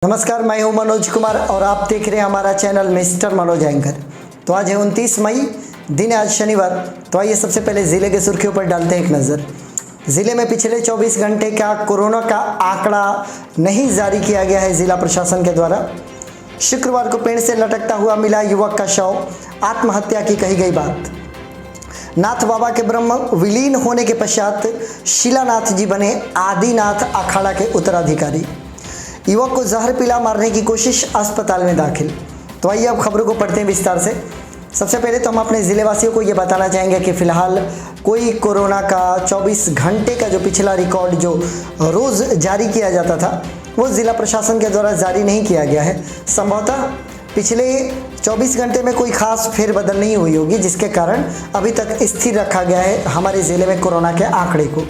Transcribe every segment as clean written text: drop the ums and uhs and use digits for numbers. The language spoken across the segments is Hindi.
नमस्कार, मैं हूं मनोज कुमार और आप देख रहे हैं हमारा चैनल मिस्टर मनोज एंकर। तो आज है 29 मई, दिन है आज शनिवार। तो आइए सबसे पहले ज़िले के सुर्खियों पर डालते हैं एक नज़र। ज़िले में पिछले 24 घंटे का कोरोना का आंकड़ा नहीं जारी किया गया है ज़िला प्रशासन के द्वारा। शुक्रवार को पेड़ से लटकता हुआ मिला युवक का शव, आत्महत्या की कही गई बात। नाथ बाबा के ब्रह्म विलीन होने के पश्चात शिलानाथ जी बने आदिनाथ अखाड़ा के उत्तराधिकारी। युवक को जहर पिला मारने की कोशिश, अस्पताल में दाखिल। तो आइए अब खबरों को पढ़ते हैं विस्तार से। सबसे पहले तो हम अपने ज़िले वासियों को ये बताना चाहेंगे कि फ़िलहाल कोई कोरोना का 24 घंटे का जो पिछला रिकॉर्ड जो रोज़ जारी किया जाता था वो ज़िला प्रशासन के द्वारा जारी नहीं किया गया है। संभवतः पिछले 24 घंटे में कोई खास फेरबदल नहीं हुई होगी, जिसके कारण अभी तक स्थिर रखा गया है हमारे ज़िले में कोरोना के आंकड़े को।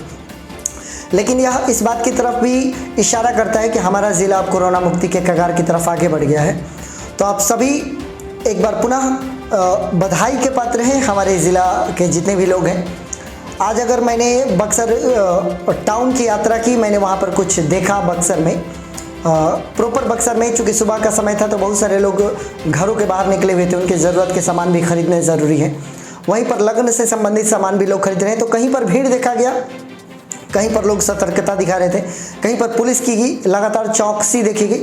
लेकिन यह इस बात की तरफ भी इशारा करता है कि हमारा ज़िला अब कोरोना मुक्ति के कगार की तरफ आगे बढ़ गया है। तो आप सभी एक बार पुनः बधाई के पात्र हैं, हमारे ज़िला के जितने भी लोग हैं। आज अगर मैंने बक्सर टाउन की यात्रा की, मैंने वहाँ पर कुछ देखा बक्सर में, प्रॉपर बक्सर में, चूँकि सुबह का समय था तो बहुत सारे लोग घरों के बाहर निकले हुए थे, उनके ज़रूरत के सामान भी खरीदने ज़रूरी है। वहीं पर लग्न से संबंधित सामान भी लोग खरीद रहे हैं। तो कहीं पर भीड़ देखा गया, कहीं पर लोग सतर्कता दिखा रहे थे, कहीं पर पुलिस की लगातार चौकसी देखी गई।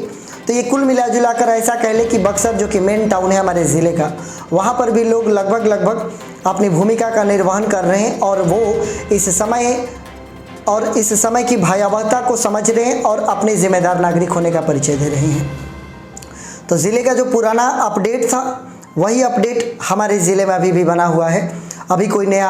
तो ये कुल मिला जुलाकर ऐसा कह ले कि बक्सर जो कि मेन टाउन है हमारे ज़िले का, वहाँ पर भी लोग लगभग अपनी भूमिका का निर्वहन कर रहे हैं और वो इस समय की भयावहता को समझ रहे हैं और अपने जिम्मेदार नागरिक होने का परिचय दे रहे हैं। तो ज़िले का जो पुराना अपडेट था वही अपडेट हमारे ज़िले में अभी भी बना हुआ है। अभी कोई नया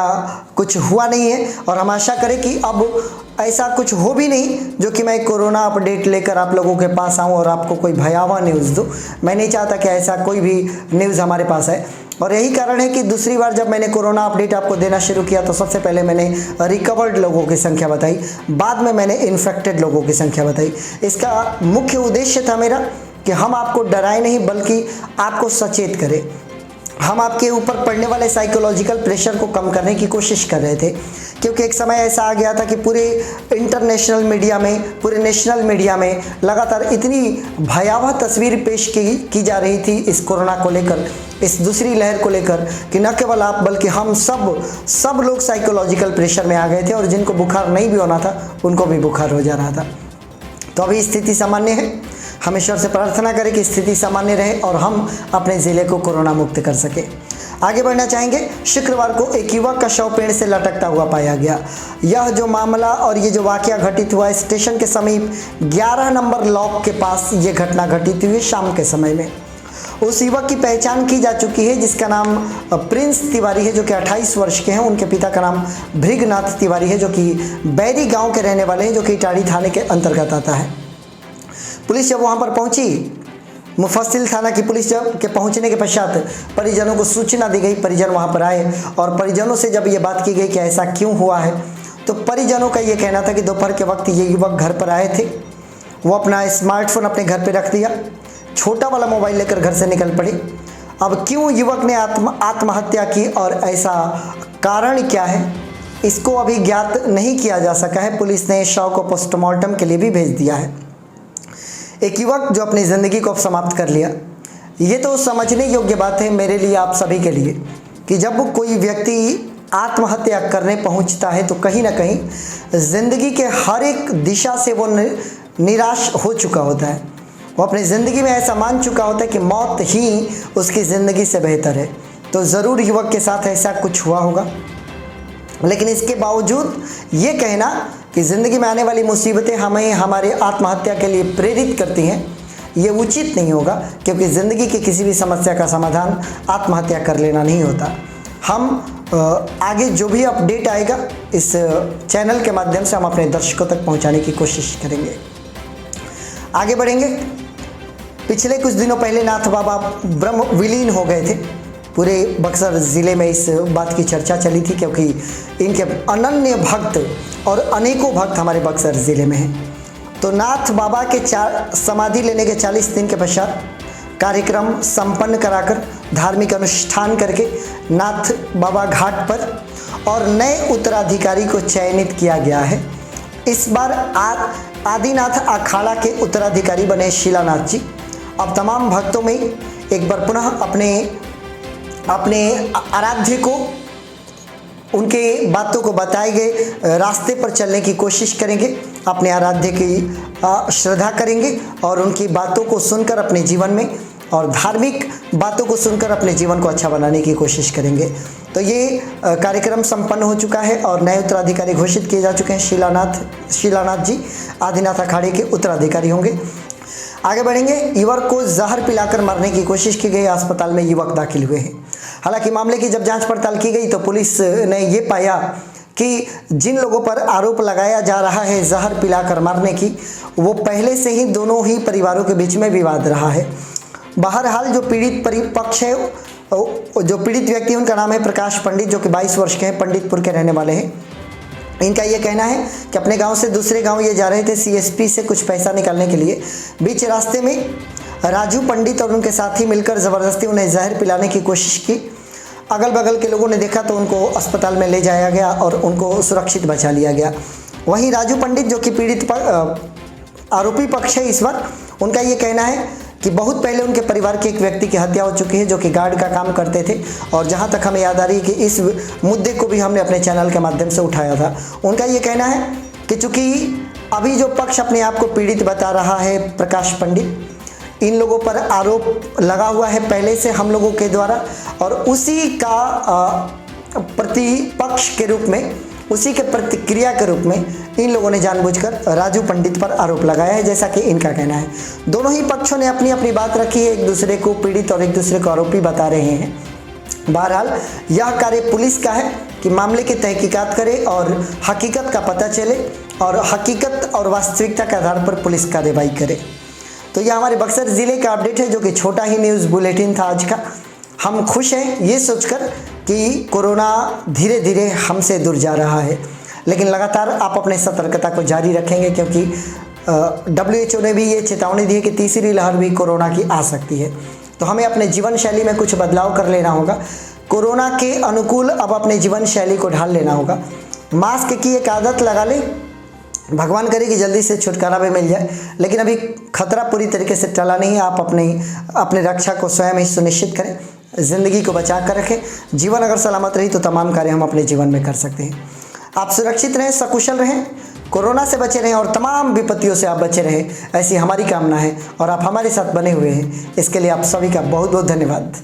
कुछ हुआ नहीं है और हम आशा करें कि अब ऐसा कुछ हो भी नहीं जो कि मैं कोरोना अपडेट लेकर आप लोगों के पास आऊं और आपको कोई भयावह न्यूज़ दूं। मैं नहीं चाहता कि ऐसा कोई भी न्यूज़ हमारे पास है। और यही कारण है कि दूसरी बार जब मैंने कोरोना अपडेट आपको देना शुरू किया तो सबसे पहले मैंने रिकवर्ड लोगों की संख्या बताई, बाद में मैंने इन्फेक्टेड लोगों की संख्या बताई। इसका मुख्य उद्देश्य था मेरा कि हम आपको डराएं नहीं, बल्कि आपको सचेत करें। हम आपके ऊपर पड़ने वाले साइकोलॉजिकल प्रेशर को कम करने की कोशिश कर रहे थे, क्योंकि एक समय ऐसा आ गया था कि पूरे इंटरनेशनल मीडिया में, पूरे नेशनल मीडिया में लगातार इतनी भयावह तस्वीर पेश की जा रही थी इस कोरोना को लेकर, इस दूसरी लहर को लेकर, कि न केवल आप बल्कि हम सब लोग साइकोलॉजिकल प्रेशर में आ गए थे और जिनको बुखार नहीं भी होना था उनको भी बुखार हो जा रहा था। तो अभी स्थिति सामान्य है। हम ईश्वर से प्रार्थना करें कि स्थिति सामान्य रहे और हम अपने ज़िले को कोरोना मुक्त कर सकें। आगे बढ़ना चाहेंगे। शुक्रवार को एक युवक का शव पेड़ से लटकता हुआ पाया गया। यह जो मामला और ये जो वाकया घटित हुआ स्टेशन के समीप 11 नंबर लॉक के पास ये घटना घटित हुई शाम के समय में। उस युवक की पहचान की जा चुकी है, जिसका नाम प्रिंस तिवारी है, जो कि 28 वर्ष के हैं। उनके पिता का नाम भृगनाथ तिवारी है, जो कि बैरी गाँव के रहने वाले हैं, जो कि इटाड़ी थाने के अंतर्गत आता है। पुलिस जब वहाँ पर पहुँची, मुफस्सिल थाना की पुलिस जब के पहुँचने के पश्चात परिजनों को सूचना दी गई। परिजन वहाँ पर आए और परिजनों से जब ये बात की गई कि ऐसा क्यों हुआ है, तो परिजनों का ये कहना था कि दोपहर के वक्त ये युवक घर पर आए थे। वो अपना स्मार्टफोन अपने घर पर रख दिया, छोटा वाला मोबाइल लेकर घर से निकल पड़े। अब क्यों युवक ने आत्महत्या की और ऐसा कारण क्या है, इसको अभी ज्ञात नहीं किया जा सका है। पुलिस ने शव को पोस्टमार्टम के लिए भी भेज दिया है। एक युवक जो अपनी ज़िंदगी को समाप्त कर लिया, ये तो समझने योग्य बात है मेरे लिए, आप सभी के लिए, कि जब कोई व्यक्ति आत्महत्या करने पहुंचता है तो कहीं ना कहीं ज़िंदगी के हर एक दिशा से वो निराश हो चुका होता है। वो अपनी ज़िंदगी में ऐसा मान चुका होता है कि मौत ही उसकी ज़िंदगी से बेहतर है। तो ज़रूर युवक के साथ ऐसा कुछ हुआ होगा, लेकिन इसके बावजूद ये कहना कि ज़िंदगी में आने वाली मुसीबतें हमें हमारे आत्महत्या के लिए प्रेरित करती हैं, ये उचित नहीं होगा, क्योंकि ज़िंदगी की किसी भी समस्या का समाधान आत्महत्या कर लेना नहीं होता। हम आगे जो भी अपडेट आएगा इस चैनल के माध्यम से हम अपने दर्शकों तक पहुंचाने की कोशिश करेंगे। आगे बढ़ेंगे। पिछले कुछ दिनों पहले नाथ बाबा ब्रह्म विलीन हो गए थे। पूरे बक्सर ज़िले में इस बात की चर्चा चली थी, क्योंकि इनके अनन्य भक्त और अनेकों भक्त हमारे बक्सर ज़िले में हैं। तो नाथ बाबा के समाधि लेने के 40 दिन के पश्चात कार्यक्रम संपन्न कराकर, धार्मिक अनुष्ठान करके नाथ बाबा घाट पर और नए उत्तराधिकारी को चयनित किया गया है। इस बार आदिनाथ अखाड़ा के उत्तराधिकारी बने शिलानाथ जी। अब तमाम भक्तों में एक बार पुनः अपने आराध्य को उनके बातों को बताए गए रास्ते पर चलने की कोशिश करेंगे, अपने आराध्य की श्रद्धा करेंगे और उनकी बातों को सुनकर अपने जीवन में और धार्मिक बातों को सुनकर अपने जीवन को अच्छा बनाने की कोशिश करेंगे। तो ये कार्यक्रम संपन्न हो चुका है और नए उत्तराधिकारी घोषित किए जा चुके हैं। शिलानाथ जी आदिनाथ अखाड़े के उत्तराधिकारी होंगे। आगे बढ़ेंगे। युवक को जहर पिलाकर मारने की कोशिश की गई, अस्पताल में युवक दाखिल हुए हैं। हालांकि मामले की जब जांच पड़ताल की गई तो पुलिस ने ये पाया कि जिन लोगों पर आरोप लगाया जा रहा है जहर पिलाकर मारने की, वो पहले से ही दोनों ही परिवारों के बीच में विवाद रहा है। बहरहाल जो पीड़ित पक्ष है, जो पीड़ित व्यक्ति उनका नाम है प्रकाश पंडित, जो कि 22 वर्ष के हैं, पंडितपुर के रहने वाले हैं। इनका ये कहना है कि अपने गांव से दूसरे गांव ये जा रहे थे सीएसपी से कुछ पैसा निकालने के लिए। बीच रास्ते में राजू पंडित और उनके साथी मिलकर ज़बरदस्ती उन्हें जहर पिलाने की कोशिश की। अगल बगल के लोगों ने देखा तो उनको अस्पताल में ले जाया गया और उनको सुरक्षित बचा लिया गया। वहीं राजू पंडित जो कि पीड़ित आरोपी पक्ष है इस बार, उनका ये कहना है कि बहुत पहले उनके परिवार के एक व्यक्ति की हत्या हो चुकी है जो कि गार्ड का काम करते थे और जहां तक हमें याद आ रही है कि इस मुद्दे को भी हमने अपने चैनल के माध्यम से उठाया था। उनका ये कहना है कि चूँकि अभी जो पक्ष अपने आप को पीड़ित बता रहा है प्रकाश पंडित, इन लोगों पर आरोप लगा हुआ है पहले से हम लोगों के द्वारा और उसी का प्रतिपक्ष के रूप में, उसी के प्रतिक्रिया के रूप में इन लोगों ने जानबूझकर राजू पंडित पर आरोप लगाया है, जैसा कि इनका कहना है। दोनों ही पक्षों ने अपनी अपनी बात रखी है, एक दूसरे को पीड़ित और एक दूसरे को आरोपी बता रहे हैं। बहरहाल यह कार्य पुलिस का है कि मामले की तहकीकात करे और हकीकत का पता चले और हकीकत और वास्तविकता के आधार पर पुलिस कार्रवाई करे। तो यह हमारे बक्सर ज़िले का अपडेट है, जो कि छोटा ही न्यूज़ बुलेटिन था आज का। हम खुश हैं ये सोचकर कि कोरोना धीरे धीरे हमसे दूर जा रहा है, लेकिन लगातार आप अपने सतर्कता को जारी रखेंगे क्योंकि WHO ने भी ये चेतावनी दी है कि तीसरी लहर भी कोरोना की आ सकती है। तो हमें अपने जीवन शैली में कुछ बदलाव कर लेना होगा, कोरोना के अनुकूल अब अपने जीवन शैली को ढाल लेना होगा। मास्क की एक आदत लगा लें, भगवान करे कि जल्दी से छुटकारा भी मिल जाए, लेकिन अभी खतरा पूरी तरीके से टला नहीं है। आप अपने रक्षा को स्वयं ही सुनिश्चित करें, ज़िंदगी को बचा कर रखें। जीवन अगर सलामत रही तो तमाम कार्य हम अपने जीवन में कर सकते हैं। आप सुरक्षित रहें, सकुशल रहें, कोरोना से बचे रहें और तमाम विपत्तियों से आप बचे रहें, ऐसी हमारी कामना है और आप हमारे साथ बने हुए हैं। इसके लिए आप सभी का बहुत बहुत धन्यवाद।